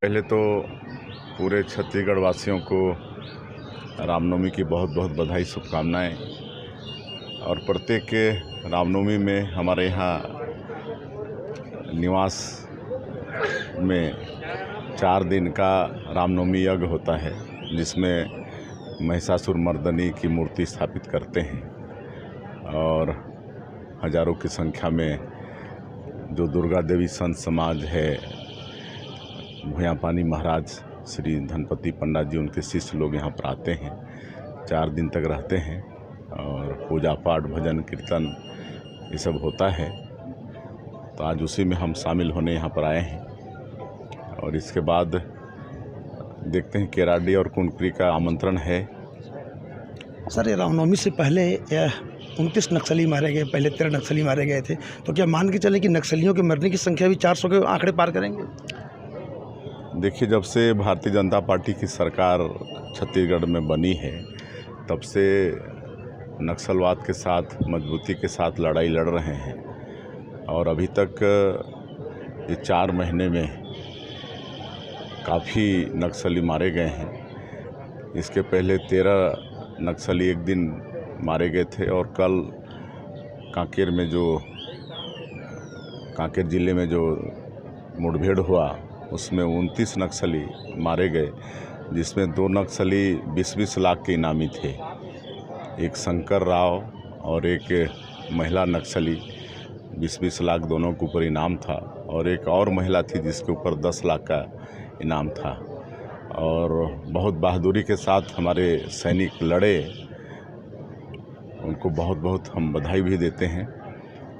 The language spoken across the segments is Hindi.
पहले तो पूरे छत्तीसगढ़ वासियों को रामनवमी की बहुत बहुत बधाई, शुभकामनाएं। और प्रत्येक रामनवमी में हमारे यहाँ निवास में 4 दिन का रामनवमी यज्ञ होता है, जिसमें महिषासुर मर्दनी की मूर्ति स्थापित करते हैं और हजारों की संख्या में जो दुर्गा देवी संत समाज है, भूयापानी महाराज श्री धनपति पंडित जी, उनके शिष्य लोग यहाँ पर आते हैं, 4 दिन तक रहते हैं और पूजा पाठ, भजन कीर्तन ये सब होता है। तो आज उसी में हम शामिल होने यहाँ पर आए हैं और इसके बाद देखते हैं केराडी और कुनकुरी का आमंत्रण है। सर, ये रामनवमी से पहले 29 नक्सली मारे गए, पहले 13 नक्सली मारे गए थे, तो क्या मान के चले कि नक्सलियों के मरने की संख्या भी 400 के आंकड़े पार करेंगे? देखिए, जब से भारतीय जनता पार्टी की सरकार छत्तीसगढ़ में बनी है, तब से नक्सलवाद के साथ मजबूती के साथ लड़ाई लड़ रहे हैं और अभी तक ये 4 महीने में काफ़ी नक्सली मारे गए हैं। इसके पहले 13 नक्सली एक दिन मारे गए थे और कल कांकेर ज़िले में जो मुठभेड़ हुआ, उसमें 29 नक्सली मारे गए, जिसमें 2 नक्सली 20-20 लाख के इनामी थे। एक शंकर राव और एक महिला नक्सली, 20-20 लाख दोनों के ऊपर इनाम था और एक और महिला थी जिसके ऊपर 10 लाख का इनाम था। और बहुत बहादुरी के साथ हमारे सैनिक लड़े, उनको बहुत बहुत हम बधाई भी देते हैं।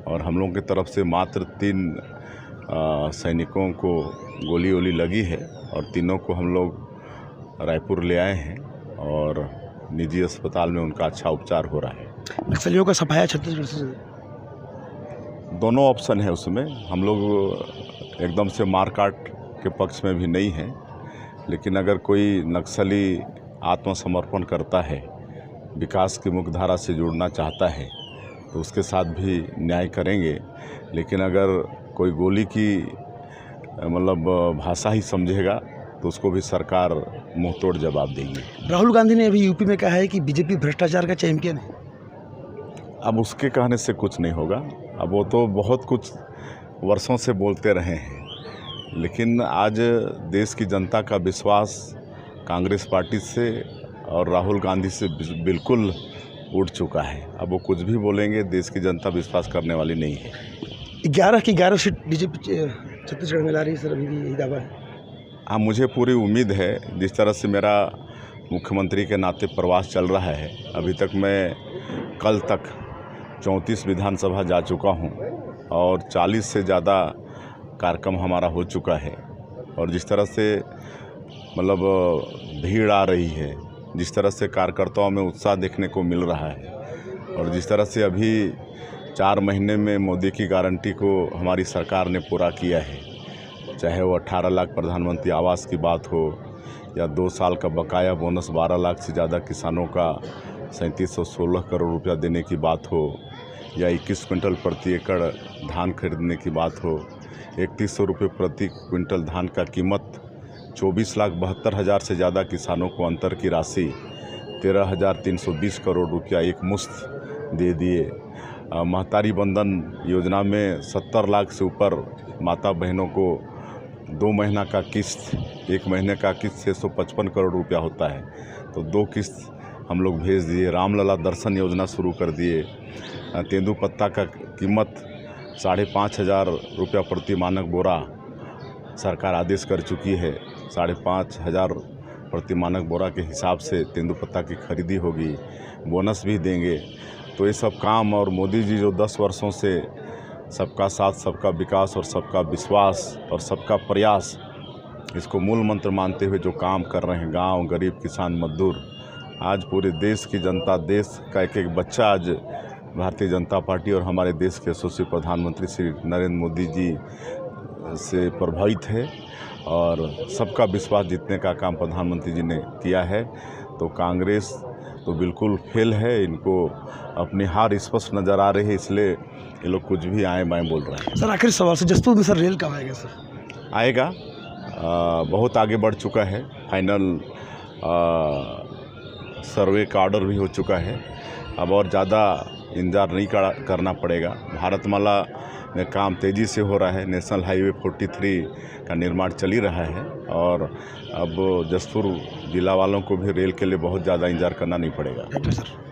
और हम लोगों की तरफ से मात्र 3 सैनिकों को गोली लगी है और तीनों को हम लोग रायपुर ले आए हैं और निजी अस्पताल में उनका अच्छा उपचार हो रहा है। नक्सलियों का सफाया छत्तीसगढ़ से दोनों ऑप्शन है उसमें। हम लोग एकदम से मारकाट के पक्ष में भी नहीं हैं, लेकिन अगर कोई नक्सली आत्मसमर्पण करता है, विकास की मुख्यधारा से जुड़ना चाहता है, तो उसके साथ भी न्याय करेंगे। लेकिन अगर कोई गोली की भाषा ही समझेगा तो उसको भी सरकार मुंह तोड़ जवाब देगी। राहुल गांधी ने अभी यूपी में कहा है कि बीजेपी भ्रष्टाचार का चैंपियन है। अब उसके कहने से कुछ नहीं होगा। अब वो तो बहुत कुछ वर्षों से बोलते रहे हैं, लेकिन आज देश की जनता का विश्वास कांग्रेस पार्टी से और राहुल गांधी से बिल्कुल उठ चुका है। अब वो कुछ भी बोलेंगे, देश की जनता विश्वास करने वाली नहीं है। 11 की 11 सीट बीजेपी छत्तीसगढ़ में ला रही है सर, अभी भी यही दावा है? हाँ, मुझे पूरी उम्मीद है। जिस तरह से मेरा मुख्यमंत्री के नाते प्रवास चल रहा है, अभी तक मैं कल तक 34 विधानसभा जा चुका हूँ और 40 से ज़्यादा कार्यक्रम हमारा हो चुका है। और जिस तरह से भीड़ आ रही है, जिस तरह से कार्यकर्ताओं में उत्साह देखने को मिल रहा है और जिस तरह से अभी 4 महीने में मोदी की गारंटी को हमारी सरकार ने पूरा किया है, चाहे वो 18 लाख प्रधानमंत्री आवास की बात हो या 2 साल का बकाया बोनस 12 लाख से ज़्यादा किसानों का 3716 करोड़ रुपया देने की बात हो, या 21 क्विंटल प्रति एकड़ धान खरीदने की बात हो, 3100 रुपये प्रति क्विंटल धान का कीमत, 24,72,000 से ज़्यादा किसानों को अंतर की राशि, 13,320 करोड़ रुपया एक मुश्त दे दिए। महतारी बंधन योजना में 70 लाख से ऊपर माता बहनों को 2 महीना का किस्त, 1 महीने का किस्त 655 करोड़ रुपया होता है, तो 2 किस्त हम लोग भेज दिए। रामलला दर्शन योजना शुरू कर दिए। तेंदुपत्ता का कीमत 5,500 रुपया प्रति मानक बोरा सरकार आदेश कर चुकी है। 5,500 प्रति मानक बोरा के हिसाब से तेंदुपत्ता की खरीदी होगी, बोनस भी देंगे। तो ये सब काम, और मोदी जी जो 10 वर्षों से सबका साथ, सबका विकास और सबका विश्वास और सबका प्रयास, इसको मूल मंत्र मानते हुए जो काम कर रहे हैं, गांव, गरीब, किसान, मजदूर, आज पूरे देश की जनता, देश का एक बच्चा आज भारतीय जनता पार्टी और हमारे देश के यशस्वी प्रधानमंत्री श्री नरेंद्र मोदी जी से प्रभावित है और सबका विश्वास जीतने का काम प्रधानमंत्री जी ने किया है। तो कांग्रेस तो बिल्कुल फेल है, इनको अपनी हार स्पष्ट नज़र आ रही है, इसलिए ये लोग कुछ भी आए बाएँ बोल रहे हैं। सर, आखिरी सवाल से जसपुर में सर रेल कब आएगा सर? आएगा, बहुत आगे बढ़ चुका है। फाइनल सर्वे का ऑर्डर भी हो चुका है। अब और ज़्यादा इंतज़ार नहीं करना पड़ेगा। भारतमाला में काम तेज़ी से हो रहा है। नेशनल हाईवे 43 का निर्माण चल ही रहा है और अब जसपुर जिला वालों को भी रेल के लिए बहुत ज़्यादा इंतज़ार करना नहीं पड़ेगा। Thank you sir.